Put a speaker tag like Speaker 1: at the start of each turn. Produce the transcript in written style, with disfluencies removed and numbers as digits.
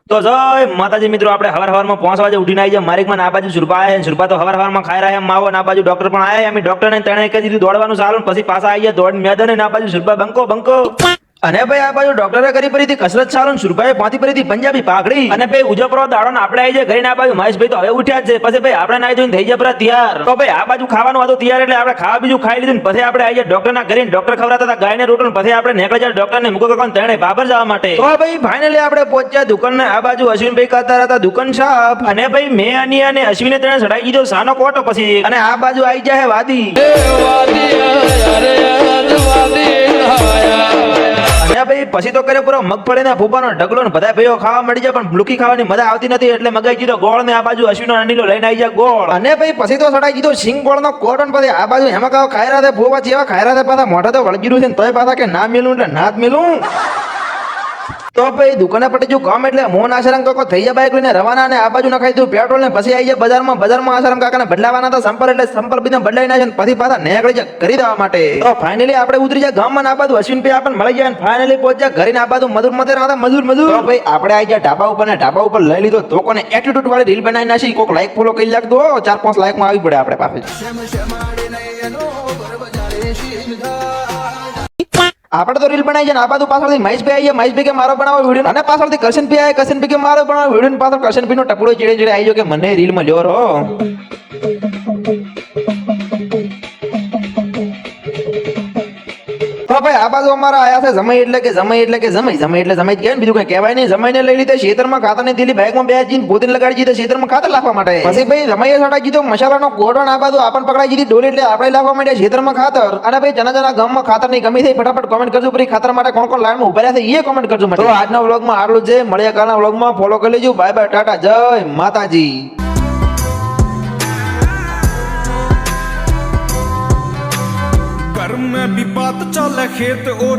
Speaker 1: તો જય માતાજી મિત્રો, આપણે હવાર 5 વાગે ઉઠીને આવી જાય. મારીકમાં આ બાજુ સુરપા આવ્યા છે. સુરપા તો હવાર ખાઈ રહ્યા છે માવો. આ બાજુ ડોક્ટર પણ આવ્યા. અમે ડોક્ટર ને તેણે કહી દીધું દોડવાનું ચાલુ. પછી પાછા આવી ગયા દોડ મેદાન. આ બાજુ સુરપા બંકો અને ભાઈ આ બાજુ ડોક્ટરે કરી પડી કસરત ચાલુ. સુરભાઈ પાંથી પડી પંજાબી પાઘડી. અને ભાઈ ઉજપરો દાડો ને આપણે આવી જાય ઘરે. આ બાજુ મહેશભાઈ તો હવે ઉઠ્યા જ છે. પછી ભાઈ આપણે નાઈ ધોઈને થઈ જાય પૂરા તૈયાર. તો ભાઈ આ બાજુ ખાવાનું હતું તૈયાર, એટલે આપણે ખાવા બીજું ખાઈ લીધું. પછી આપણે આવી જાય ડોક્ટર ના ઘરે. ડોક્ટર ખવડાવતા હતા ગાયને રોટલો. પછી આપણે નીકળી જાય ડોક્ટર ને મૂકો કાકા તેણે બાબર જવા માટે. તો ભાઈ ફાઇનલી આપણે પહોંચ્યા દુકાન ને. આ બાજુ અશ્વિનભાઈ કરતા હતા દુકાન સાફ. અને ભાઈ મેં અને અશ્વિને તેણે ચડાઈ દીધો સાનો કોટો. પછી અને આ બાજુ આવી જાય વાદી. ભાઈ પછી તો કરે પૂરો મગફળી ના ફૂફાનો ઢગલો ને બધા ભાઈઓ ખાવા મળી જાય, પણ લુકી ખાવાની મજા આવતી નથી. એટલે મગાઈ દીધો ગોળ ને આ બાજુ અશ્વિનો અંડીલો લઈને આવી જાય ગોળ. અને ભાઈ પછી તો સડાઈ દીધો સિંગ ગોળ નો કોટન. પછી આ બાજુ એમાં કાવ ખાઈ રહ્યા ફૂફા જેવા ખાઈ રહ્યા પાછા મોઢા તો વળગીરું છે. તોય પાછા કે ના મિલું એટલે ના જ મિલું. તો ભાઈ દુકાને પટી ગયું કામ. એટલે મોહન આશ્રમ કાકો થઈ જાય બાઈક લઈને રવાના. અને આ બાજુ નખાઈ દીધું પેટ્રોલ ને પછી આવી જાય બજારમાં આશ્રમ કાકાને બદલાવાના હતા સંપલ. એટલે સંપલ બીજા બદલાઈ નાખે. પછી પાછા નીકળી જાય કરી દેવા માટે. તો ફાઇનલી આપણે ઉતરી જાય ગામમાં. આ બાજુ અશ્વિનભાઈ આપણને મળી જાય. ફાઇનલી પહોંચ્યા ઘરે. આ બાજુ મજૂર તો ભાઈ આપણે આવી જાય ઢાબા ઉપર. ને ઢાબા ઉપર લઈ લીધો તો કોને એટીટ્યુડ વાળી રીલ બનાવી નાખી. કોક લાઈક ફોલો કરી લાગતો 4-5 લાઈક માં આવી પડે આપણે પાસે. આપણે તો રીલ બનાવી જાય. આ બાજુ પાછળથી મહેશભાઈ આવી. મહેશભાઈ કે મારો બનાવો વિડીયો. અને પાછળથી કરશનભાઈ આવે. કરશનભાઈ કે મારો બનાવો વિડીયો. પાછળ કરશનભાઈ નો ટપડો ચીડે આવી ગયો કે મને રીલ માં લ્યો રો. તો ભાઈ આ બાજુ અમારા આયા છે જમાઈ એટલે કે જમાઈ જ કહેવાય. બીજું કઈ કહેવાય નહીં. જમાઈને લઈ લીધે ખેતરમાં ખાતર ની દીધી બાઈકમાં બેસીને પોતે લગાડી દીધા ખેતરમાં ખાતર લાખવા માટે. પછી ભાઈ જમાઈએ સડાઈ દીધો મસાલાનો ગોળો. આ બાજુ આપણને પકડાઈ દીધી ડોલી. એટલે આપણે લાખવા માંડ્યા ખેતરમાં ખાતર. અને ભાઈ જના ગામમાં ખાતર ની કમી થઈ ફટાફટ કોમેન્ટ કરજો. પછી ખાતર માટે કોણ લાઈનમાં ઉભા રહ્યા છે એ કોમેન્ટ કરજો. તો આજના વ્લોગમાં આટલું છે. મળ્યા કાલના વ્લોગમાં ફોલો કરી લેજો. બાય બાય ટાટા જય માતાજી.
Speaker 2: कर में भी बात चल खेत और